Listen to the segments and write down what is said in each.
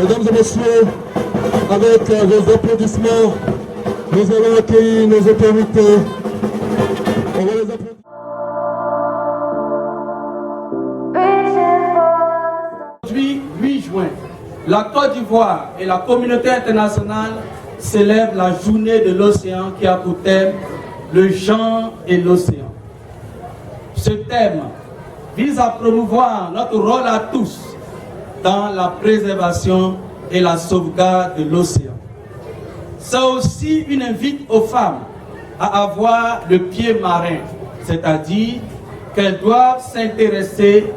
Mesdames et messieurs, avec vos applaudissements, nous allons accueillir nos autorités. On va les applaudir. Aujourd'hui, 8 juin, la Côte d'Ivoire et la communauté internationale célèbrent la journée de l'océan qui a pour thème le genre et l'océan. Ce thème vise à promouvoir notre rôle à tous dans la préservation et la sauvegarde de l'océan. C'est aussi une invite aux femmes à avoir le pied marin, c'est-à-dire qu'elles doivent s'intéresser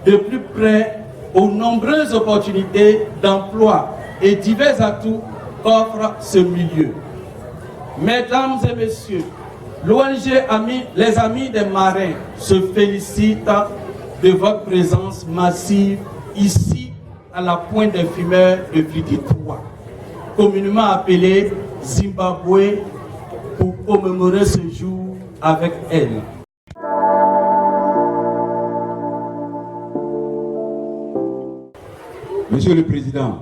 de plus près aux nombreuses opportunités d'emploi et divers atouts qu'offre ce milieu. Mesdames et messieurs, l'ONG Les Amis des Marins se félicite de votre présence massive ici à la pointe des fumeurs de Vidi 3, communément appelée Zimbabwe, pour commémorer ce jour avec elle. Monsieur le Président,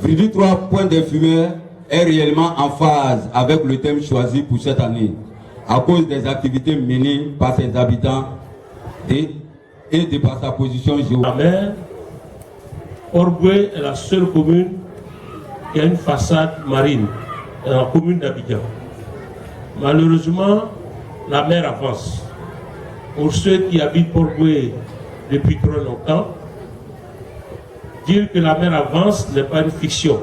Vidi 3, Pointe des Fumeurs est réellement en phase avec le thème choisi pour cette année, à cause des activités menées par ses habitants et de par sa position géographique. Port-Boué est la seule commune qui a une façade marine, dans la commune d'Abidjan. Malheureusement, la mer avance. Pour ceux qui habitent Port-Boué depuis trop longtemps, dire que la mer avance n'est pas une fiction.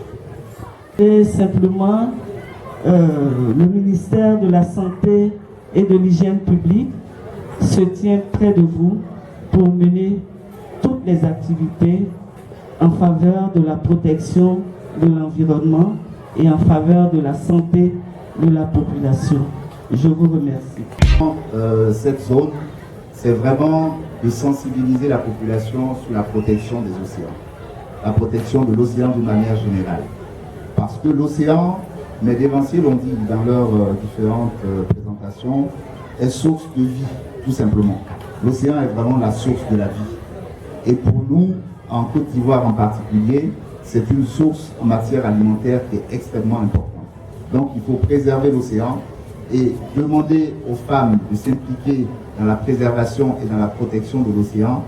Et simplement, le ministère de la Santé et de l'Hygiène publique se tient près de vous pour mener toutes les activités en faveur de la protection de l'environnement et en faveur de la santé de la population. Je vous remercie. Cette zone, c'est vraiment de sensibiliser la population sur la protection des océans, la protection de l'océan d'une manière générale. Parce que l'océan, mes dévanciers l'ont dit dans leurs différentes présentations, est source de vie, tout simplement. L'océan est vraiment la source de la vie. Et pour nous, en Côte d'Ivoire en particulier, c'est une source en matière alimentaire qui est extrêmement importante. Donc il faut préserver l'océan et demander aux femmes de s'impliquer dans la préservation et dans la protection de l'océan.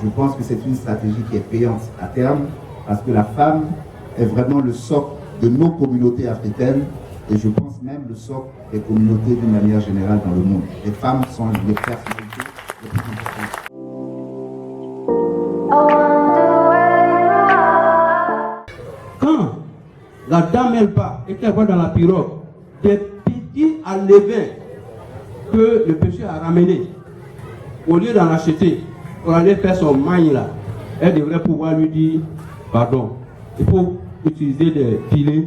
Je pense que c'est une stratégie qui est payante à terme, parce que la femme est vraiment le socle de nos communautés africaines et je pense même le socle des communautés d'une manière générale dans le monde. Les femmes sont les personnalités les plus importantes. Quand la dame elle part et qu'elle voit dans la pirogue des petits alevins que le pêcheur a ramenés, au lieu d'en acheter pour aller faire son magne là, elle devrait pouvoir lui dire pardon, il faut utiliser des filets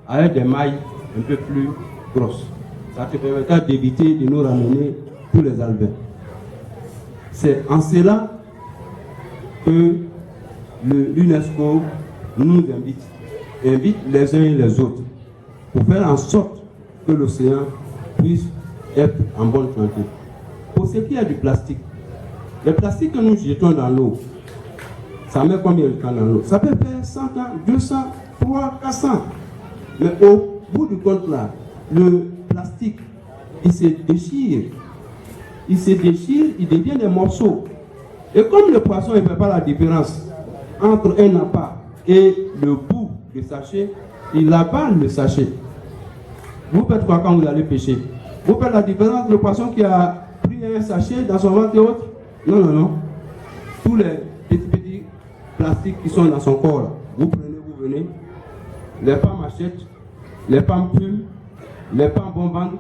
avec des mailles un peu plus grosses. Ça te permettra d'éviter de nous ramener tous les alevins. C'est en cela que l'UNESCO nous invite les uns et les autres pour faire en sorte que l'océan puisse être en bonne santé. Pour ce qui est du plastique, le plastique que nous jetons dans l'eau, ça met combien de temps dans l'eau? Ça peut faire 100 ans, 200, 300, 400. Mais au bout du compte là, le plastique, il se déchire. Il se déchire, il devient des morceaux. Et comme le poisson ne fait pas la différence entre un appât et le bout du sachet, il avale le sachet. Vous faites quoi quand vous allez pêcher? Vous faites la différence, le poisson qui a pris un sachet dans son ventre et autres? Non, non, non. Tous les petits plastiques qui sont dans son corps, là, vous prenez, vous venez. Les femmes achètent, les femmes fument, les femmes vont vendre,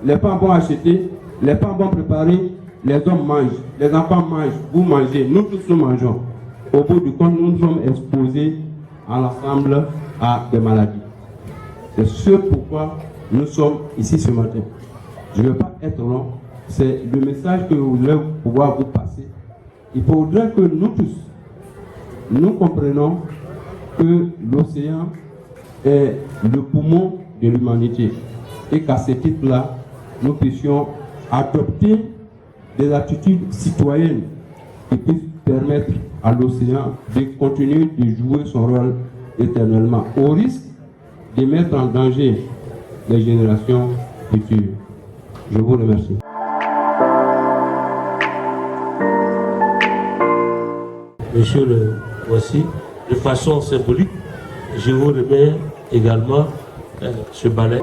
les femmes vont acheter, les femmes vont préparer, les hommes mangent, les enfants mangent, vous mangez, nous tous nous mangeons. Au bout du compte, nous sommes exposés à l'ensemble à des maladies. C'est ce pourquoi nous sommes ici ce matin. Je ne veux pas être long, c'est le message que vous voulez pouvoir vous passer. Il faudrait que nous tous, nous comprenions que l'océan est le poumon de l'humanité et qu'à ce titre-là, nous puissions adopter des attitudes citoyennes qui puissent permettre à l'océan de continuer de jouer son rôle éternellement, au risque de mettre en danger les générations futures. Je vous remercie. Monsieur le voici, de façon symbolique, je vous remets également ce balai.